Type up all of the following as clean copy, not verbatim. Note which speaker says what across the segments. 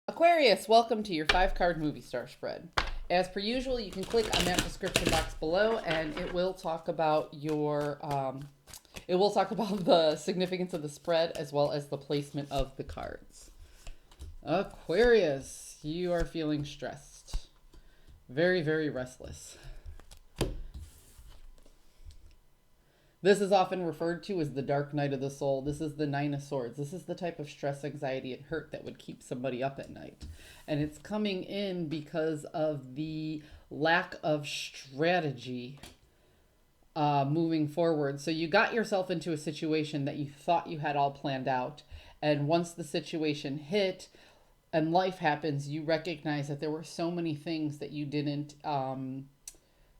Speaker 1: Aquarius, welcome to your 5 card movie star spread. As per usual, you can click on that description box below and it will talk about the significance of the spread as well as the placement of the cards. Aquarius, you are feeling stressed. Very, very restless. This is often referred to as the dark night of the soul. This is the 9 of Swords. This is the type of stress, anxiety, and hurt that would keep somebody up at night. And it's coming in because of the lack of strategy moving forward. So you got yourself into a situation that you thought you had all planned out. And once the situation hit and life happens, you recognize that there were so many things that you didn't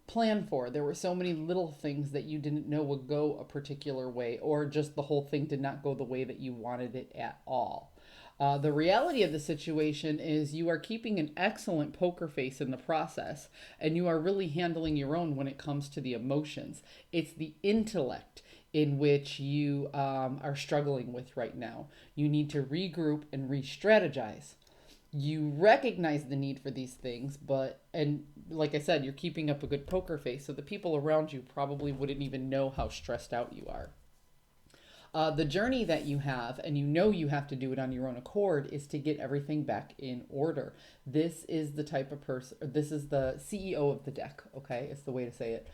Speaker 1: plan for. There were so many little things that you didn't know would go a particular way, or just the whole thing did not go the way that you wanted it at all. The reality of the situation is you are keeping an excellent poker face in the process, and you are really handling your own when it comes to the emotions. It's the intellect in which you are struggling with right now. You need to regroup and re-strategize. You recognize the need for these things, and like I said, you're keeping up a good poker face, so the people around you probably wouldn't even know how stressed out you are. The journey that you have, and you know you have to do it on your own accord, is to get everything back in order. This is the type of person, this is the CEO of the deck, okay? It's the way to say it.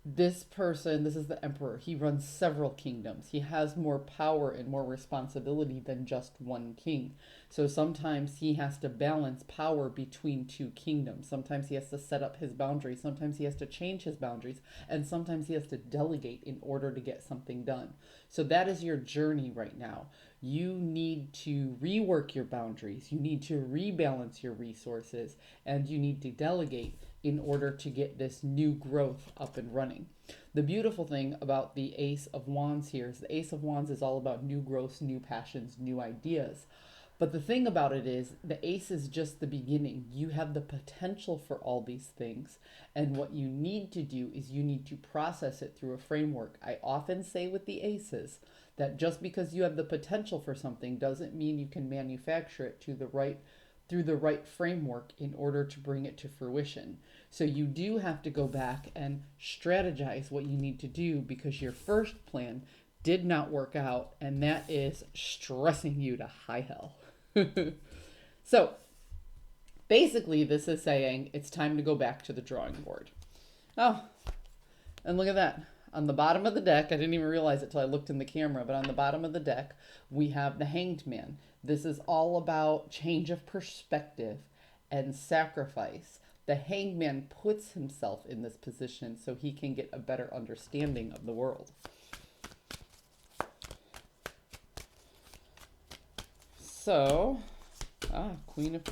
Speaker 1: This person, this is the emperor. He runs several kingdoms. He has more power and more responsibility than just one king. So sometimes he has to balance power between 2 kingdoms. Sometimes he has to set up his boundaries. Sometimes he has to change his boundaries. And sometimes he has to delegate in order to get something done. So that is your journey right now. You need to rework your boundaries. You need to rebalance your resources. And you need to delegate in order to get this new growth up and running. The beautiful thing about the Ace of Wands here is the Ace of Wands is all about new growth, new passions, new ideas. But the thing about it is the Ace is just the beginning. You have the potential for all these things. And what you need to do is you need to process it through a framework. I often say with the Aces that just because you have the potential for something doesn't mean you can manufacture it through the right framework in order to bring it to fruition. So you do have to go back and strategize what you need to do because your first plan did not work out, and that is stressing you to high hell. So basically, this is saying it's time to go back to the drawing board. Oh, and look at that. On the bottom of the deck, I didn't even realize it till I looked in the camera, but on the bottom of the deck, we have the Hanged Man. This is all about change of perspective and sacrifice. The Hanged Man puts himself in this position so he can get a better understanding of the world. So, Queen of...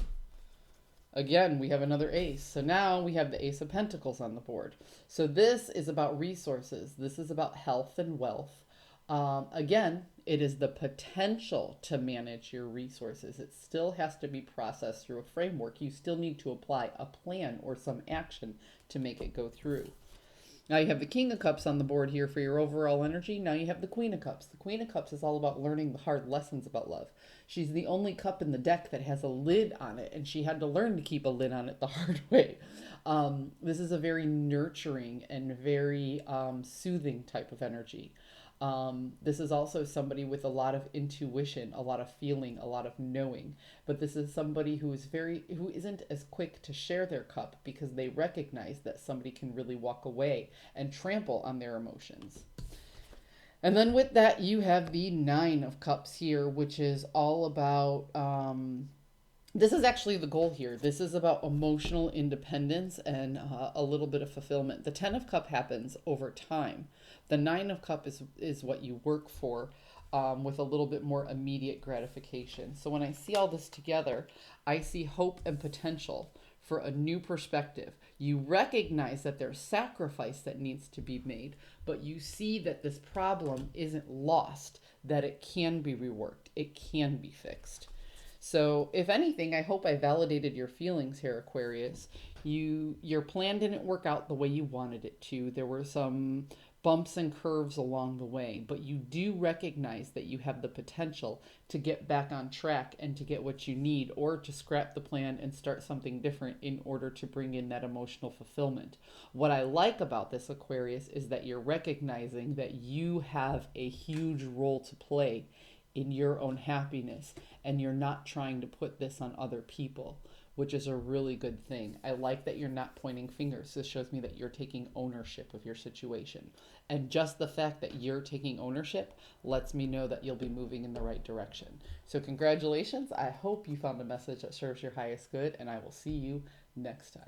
Speaker 1: Again, we have another ace. So now we have the Ace of Pentacles on the board. So this is about resources. This is about health and wealth. Again, it is the potential to manage your resources. It still has to be processed through a framework. You still need to apply a plan or some action to make it go through. Now you have the King of Cups on the board here for your overall energy. Now you have the Queen of Cups. The Queen of Cups is all about learning the hard lessons about love. She's the only cup in the deck that has a lid on it, and she had to learn to keep a lid on it the hard way. This is a very nurturing and very soothing type of energy. This is also somebody with a lot of intuition, a lot of feeling, a lot of knowing. But this is somebody who isn't as quick to share their cup because they recognize that somebody can really walk away and trample on their emotions. And then with that, you have the 9 of Cups here, which is all about, this is actually the goal here. This is about emotional independence and a little bit of fulfillment. The 10 of Cup happens over time. The 9 of Cup is what you work for with a little bit more immediate gratification. So when I see all this together, I see hope and potential for a new perspective. You recognize that there's sacrifice that needs to be made, but you see that this problem isn't lost, that it can be reworked, it can be fixed. So if anything, I hope I validated your feelings here, Aquarius. Your plan didn't work out the way you wanted it to. There were some bumps and curves along the way, but you do recognize that you have the potential to get back on track and to get what you need, or to scrap the plan and start something different in order to bring in that emotional fulfillment. What I like about this, Aquarius, is that you're recognizing that you have a huge role to play in your own happiness, and you're not trying to put this on other people, which is a really good thing. I like that you're not pointing fingers. This shows me that you're taking ownership of your situation. And just the fact that you're taking ownership lets me know that you'll be moving in the right direction. So congratulations. I hope you found a message that serves your highest good, and I will see you next time.